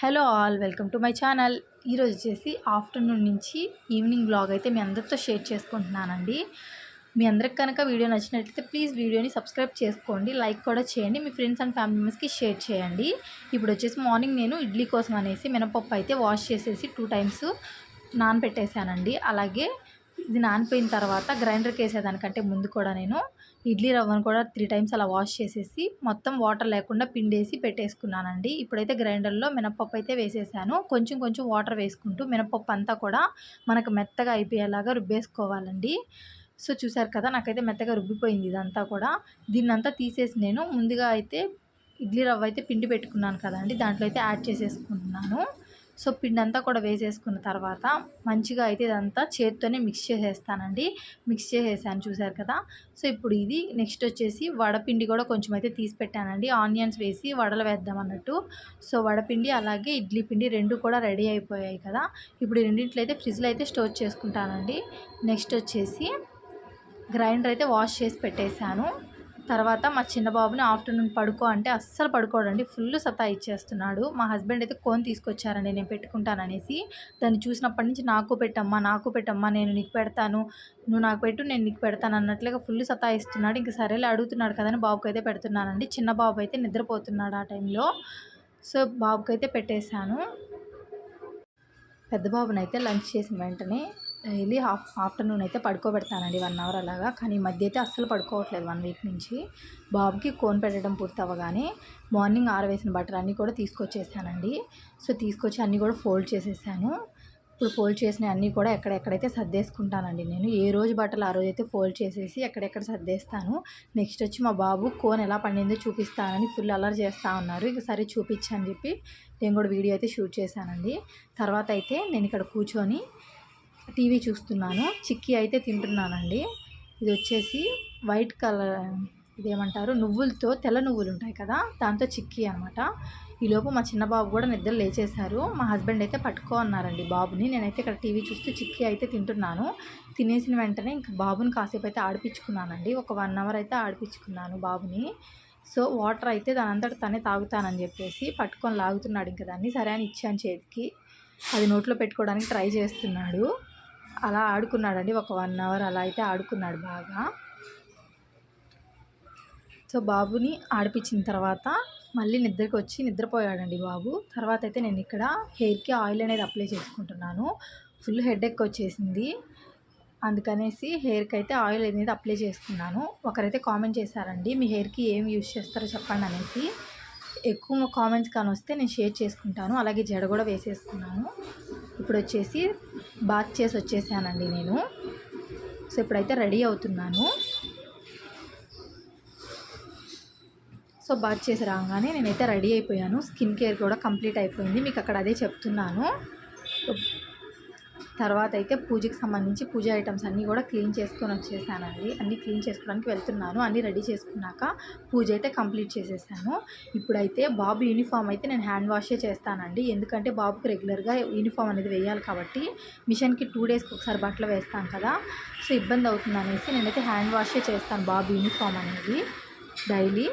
Hello all, welcome to my channel. ఈరోజు వచ్చేసి afternoon నుంచి ఈవినింగ్ బ్లాగ్ అయితే మీ అందరితో షేర్ చేసుకుంటున్నానండి. మీ అందరికి కనుక వీడియో నచ్చినట్లయితే ప్లీజ్ వీడియోని సబ్స్క్రైబ్ చేసుకోండి, లైక్ కూడా చేయండి, మీ ఫ్రెండ్స్ అండ్ ఫ్యామిలీ మెంబర్స్కి షేర్ చేయండి. ఇప్పుడు వచ్చేసి మార్నింగ్ నేను ఇడ్లీ కోసం అనేసి మినపప్పు అయితే వాష్ చేసేసి 2 టైమ్స్ నానబెట్టేశానండి. అలాగే ఇది నానిపోయిన తర్వాత గ్రైండర్కి వేసేదానికంటే ముందు కూడా నేను ఇడ్లీ రవ్వను కూడా 3 టైమ్స్ అలా వాష్ చేసేసి మొత్తం వాటర్ లేకుండా పిండేసి పెట్టేసుకున్నానండి. ఇప్పుడైతే గ్రైండర్లో మినపప్పు అయితే వేసేసాను. కొంచెం కొంచెం వాటర్ వేసుకుంటూ మినపప్పు అంతా కూడా మనకు మెత్తగా అయిపోయేలాగా రుబ్బేసుకోవాలండి. సో చూసారు కదా, నాకైతే మెత్తగా రుబ్బిపోయింది ఇదంతా కూడా. దీన్నంతా తీసేసి నేను ముందుగా అయితే ఇడ్లీ రవ్వ అయితే పిండి పెట్టుకున్నాను కదండి, దాంట్లో అయితే యాడ్ చేసేసుకుంటున్నాను. సో పిండి అంతా కూడా వేసేసుకున్న తర్వాత మంచిగా అయితే ఇదంతా చేత్తోనే మిక్స్ చేసేస్తానండి. మిక్స్ చేసేసాను చూసారు కదా. సో ఇప్పుడు ఇది నెక్స్ట్ వచ్చేసి వడపిండి కూడా కొంచెం అయితే తీసి పెట్టానండి, ఆనియన్స్ వేసి వడలు వేద్దాం అన్నట్టు. సో వడపిండి అలాగే ఇడ్లీ పిండి రెండు కూడా రెడీ అయిపోయాయి కదా. ఇప్పుడు రెండింటిలో అయితే ఫ్రిడ్జ్లో అయితే స్టోర్ చేసుకుంటానండి. నెక్స్ట్ వచ్చేసి గ్రైండర్ అయితే వాష్ చేసి పెట్టేశాను. తర్వాత మా చిన్న బాబుని ఆఫ్టర్నూన్ పడుకో అంటే అస్సలు పడుకోడండి, ఫుల్ సతాయిచ్చేస్తున్నాడు. మా హస్బెండ్ అయితే కోన్ తీసుకొచ్చారండి నేను పెట్టుకుంటాననేసి. దాన్ని చూసినప్పటి నుంచి నాకు పెట్టమ్మా, నేను నీకు పెడతాను, నువ్వు నాకు పెట్టు, నేను నీకు పెడతాను అన్నట్లుగా ఫుల్ సతాయిస్తున్నాడు. ఇంక సరేలే అడుగుతున్నాడు కదని బాబుకి అయితే పెడుతున్నానండి. చిన్న బాబు అయితే నిద్రపోతున్నాడు ఆ టైంలో. సో బాబుకి అయితే పెట్టేశాను. పెద్ద బాబునైతే లంచ్ చేసిన వెంటనే డైలీ ఆఫ్టర్నూన్ అయితే పడుకోబెడతానండి 1 అవర్ అలాగా. కానీ ఈ మధ్య అయితే అస్సలు పడుకోవట్లేదు 1 వీక్ నుంచి. బాబుకి కోన్ పెట్టడం పూర్తి అవ్వగానే మార్నింగ్ ఆరవేసిన బట్టలు అన్నీ కూడా తీసుకొచ్చేసానండి. సో తీసుకొచ్చి అన్నీ కూడా ఫోల్డ్ చేసేసాను. ఇప్పుడు ఫోల్డ్ చేసిన అన్నీ కూడా ఎక్కడెక్కడైతే సర్దేసుకుంటానండి నేను. ఏ రోజు బట్టలు ఆ రోజు అయితే ఫోల్డ్ చేసేసి ఎక్కడెక్కడ సర్దేస్తాను. నెక్స్ట్ వచ్చి మా బాబు కోన్ ఎలా పండిందో చూపిస్తానని ఫుల్ అల్లరి చేస్తూ ఉన్నారు. ఇక సరే చూపించని చెప్పి నేను కూడా వీడియో అయితే షూట్ చేశానండి. తర్వాత అయితే నేను ఇక్కడ కూర్చొని టీవీ చూస్తున్నాను. చిక్కీ అయితే తింటున్నానండి. ఇది వచ్చేసి వైట్ కలర్, ఇదేమంటారు, నువ్వులతో, తెల్ల నువ్వులు ఉంటాయి కదా, దాంతో చిక్కీ అనమాట. ఈలోపు మా చిన్న బాబు కూడా నిద్ర లేచేశారు. మా హస్బెండ్ అయితే పట్టుకో అన్నారండి బాబుని. నేనైతే ఇక్కడ టీవీ చూస్తూ చిక్కీ అయితే తింటున్నాను. తినేసిన వెంటనే ఇంకా బాబుని కాసేపు అయితే ఆడిపించుకున్నానండి. ఒక 1 అవర్ అయితే ఆడిపించుకున్నాను బాబుని. సో వాటర్ అయితే దానంతట తనే తాగుతానని చెప్పేసి పట్టుకొని లాగుతున్నాడు ఇంకా దాన్ని. సరే అని ఇచ్చాను చేతికి. అది నోట్లో పెట్టుకోవడానికి ట్రై చేస్తున్నాడు. అలా ఆడుకున్నాడండి ఒక 1 అవర్ అలా అయితే ఆడుకున్నాడు బాగా. సో బాబుని ఆడిపించిన తర్వాత మళ్ళీ నిద్రకి వచ్చి నిద్రపోయాడండి బాబు. తర్వాత అయితే నేను ఇక్కడ హెయిర్కి ఆయిల్ అనేది అప్లై చేసుకుంటున్నాను. ఫుల్ హెడేక్ వచ్చేసింది, అందుకనేసి హెయిర్కి అయితే ఆయిల్ అనేది అప్లై చేసుకున్నాను. ఒకరైతే కామెంట్ చేశారండి, మీ హెయిర్కి ఏం యూజ్ చేస్తారో చెప్పండి అనేసి. ఎక్కువ కామెంట్స్ కానీ వస్తే నేను షేర్ చేసుకుంటాను. అలాగే జడ కూడా వేసేసుకున్నాను. ఇప్పుడు వచ్చేసి బాత్ చేసి వచ్చేసానండి నేను. సో ఇప్పుడైతే రెడీ అవుతున్నాను. సో బాత్ చేసి రాగానే నేనైతే రెడీ అయిపోయాను. స్కిన్ కేర్ కూడా కంప్లీట్ అయిపోయింది, మీకు అక్కడ అదే చెప్తున్నాను. తర్వాత అయితే పూజకి సంబంధించి పూజ ఐటమ్స్ అన్నీ కూడా క్లీన్ చేసుకొని వచ్చేసానండి. అన్నీ క్లీన్ చేసుకోవడానికి వెళ్తున్నాను. అన్నీ రెడీ చేసుకున్నాక పూజ అయితే కంప్లీట్ చేసేసాను. ఇప్పుడైతే బాబు యూనిఫామ్ అయితే నేను హ్యాండ్ వాషే చేస్తానండి. ఎందుకంటే బాబుకి రెగ్యులర్గా యూనిఫామ్ అనేది వేయాలి కాబట్టి మిషన్కి 2 డేస్కి ఒకసారి బట్టలు వేస్తాను కదా. సో ఇబ్బంది అవుతుంది అనేసి నేనైతే హ్యాండ్ వాషే చేస్తాను బాబు యూనిఫామ్ అనేది. డైలీ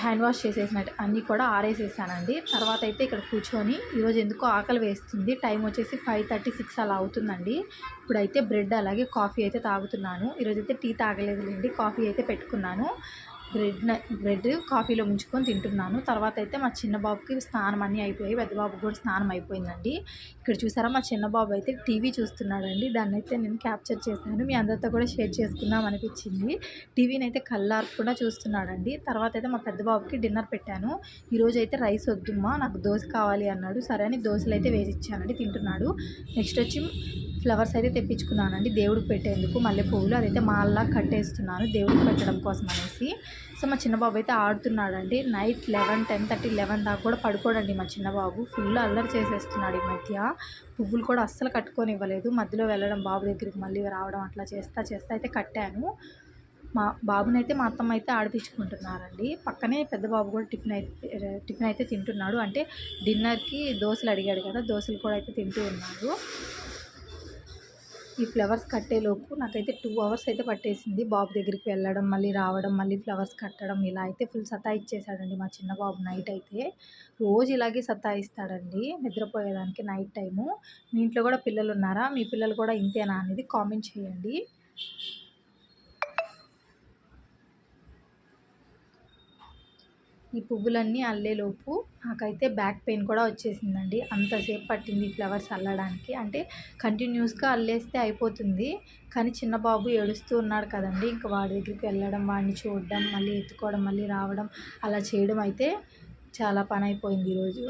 హ్యాండ్ వాష్ చేసేసినట్టు అన్నీ కూడా ఆరేసేసానండి. తర్వాత అయితే ఇక్కడ కూర్చొని ఈరోజు ఎందుకో ఆకలి వేస్తుంది. టైం వచ్చేసి 5:36 అలా అవుతుందండి. ఇప్పుడైతే బ్రెడ్ అలాగే కాఫీ అయితే తాగుతున్నాను. ఈరోజు అయితే టీ తాగలేదులేండి, కాఫీ అయితే పెట్టుకున్నాను. బ్రెడ్ కాఫీలో ముంచుకొని తింటున్నాను. తర్వాత అయితే మా చిన్న బాబుకి స్నానం అన్నీ అయిపోయాయి, పెద్ద బాబుకి కూడా స్నానం అయిపోయిందండి. ఇక్కడ చూసారా, మా చిన్న బాబు అయితే టీవీ చూస్తున్నాడండి. దాన్ని అయితే నేను క్యాప్చర్ చేశాను, మీ అందరితో కూడా షేర్ చేసుకుందాం అనిపించింది. టీవీని అయితే కళ్ళార్పకుండా చూస్తున్నాడండి. తర్వాత అయితే మా పెద్ద బాబుకి డిన్నర్ పెట్టాను. ఈరోజు అయితే రైస్ వద్దుమ్మా, నాకు దోశ కావాలి అన్నాడు. సరే అని దోశలు అయితే వేసి ఇచ్చానండి, తింటున్నాడు. నెక్స్ట్ వచ్చి ఫ్లవర్స్ అయితే తెప్పించుకున్నానండి దేవుడికి పెట్టేందుకు, మల్లె పువ్వులు. అదైతే మాల్లా కట్టేస్తున్నాను దేవుడికి పెట్టడం కోసం అనేసి. సో మా చిన్నబాబు అయితే ఆడుతున్నాడండి. నైట్ 11, 10:30, 11 దాకా కూడా పడుకోడండి మా చిన్నబాబు. ఫుల్ అల్లరి చేసేస్తున్నాడు ఈ మధ్య. పువ్వులు కూడా అస్సలు కట్టుకొని ఇవ్వలేదు. మధ్యలో వెళ్ళడం బాబు దగ్గరికి మళ్ళీ రావడం అట్లా చేస్తా అయితే కట్టాను. మా బాబునైతే మా అత్తమ్మ అయితే ఆడిపించుకుంటున్నారండి. పక్కనే పెద్ద బాబు కూడా టిఫిన్ అయితే తింటున్నాడు. అంటే డిన్నర్కి దోశలు అడిగాడు కదా, దోశలు కూడా అయితే తింటూ ఉన్నాడు. ఈ ఫ్లవర్స్ కట్టేలోపు నాకైతే 2 అవర్స్ అయితే పట్టేసింది. బాబు దగ్గరికి వెళ్ళడం, మళ్ళీ రావడం, మళ్ళీ ఫ్లవర్స్ కట్టడం, ఇలా అయితే ఫుల్ సతాయిచ్చేసాడండి మా చిన్న బాబు. నైట్ అయితే రోజు ఇలాగే సతాయిస్తాడండి నిద్రపోయేదానికి నైట్ టైము. మీ ఇంట్లో కూడా పిల్లలు ఉన్నారా? మీ పిల్లలు కూడా ఇంతేనా అనేది కామెంట్ చేయండి. ఈ పువ్వులన్నీ అల్లేలోపు నాకైతే బ్యాక్ పెయిన్ కూడా వచ్చేసిందండి. అంతసేపు పట్టింది ఈ ఫ్లవర్స్ అల్లడానికి. అంటే కంటిన్యూస్గా అల్లేస్తే అయిపోతుంది, కానీ చిన్న బాబు ఏడుస్తూ ఉన్నాడు కదండి, ఇంకా వాడి దగ్గరికి వెళ్ళడం, వాడిని చూడడం, మళ్ళీ ఎత్తుకోవడం, మళ్ళీ రావడం, అలా చేయడం అయితే చాలా పని అయిపోయింది ఈరోజు.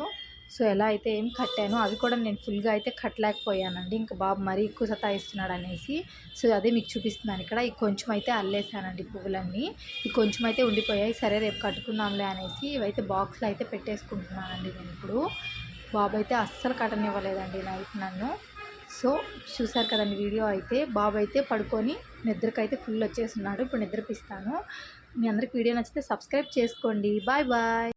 సో ఎలా అయితే ఏం కట్టానో అవి కూడా నేను ఫుల్గా అయితే కట్టలేకపోయానండి, ఇంకా బాబు మరీ ఎక్కువ సతాయిస్తున్నాడు అనేసి. సో అదే మీకు చూపిస్తున్నాను ఇక్కడ. ఈ కొంచెం అయితే అల్లేసానండి పువ్వులన్నీ. ఈ కొంచెం అయితే ఉండిపోయాయి. సరే రేపు కట్టుకుందాంలే అనేసి ఇవైతే బాక్స్లో అయితే పెట్టేసుకుంటున్నానండి నేను ఇప్పుడు. బాబు అయితే అస్సలు కట్టనివ్వలేదండి నైట్ నన్ను. సో చూసారు కదండి వీడియో అయితే. బాబు అయితే పడుకొని నిద్రకైతే ఫుల్ వచ్చేస్తున్నాడు. ఇప్పుడు నిద్రపిస్తాను. మీ అందరికి వీడియో నచ్చితే సబ్స్క్రైబ్ చేసుకోండి. Bye bye.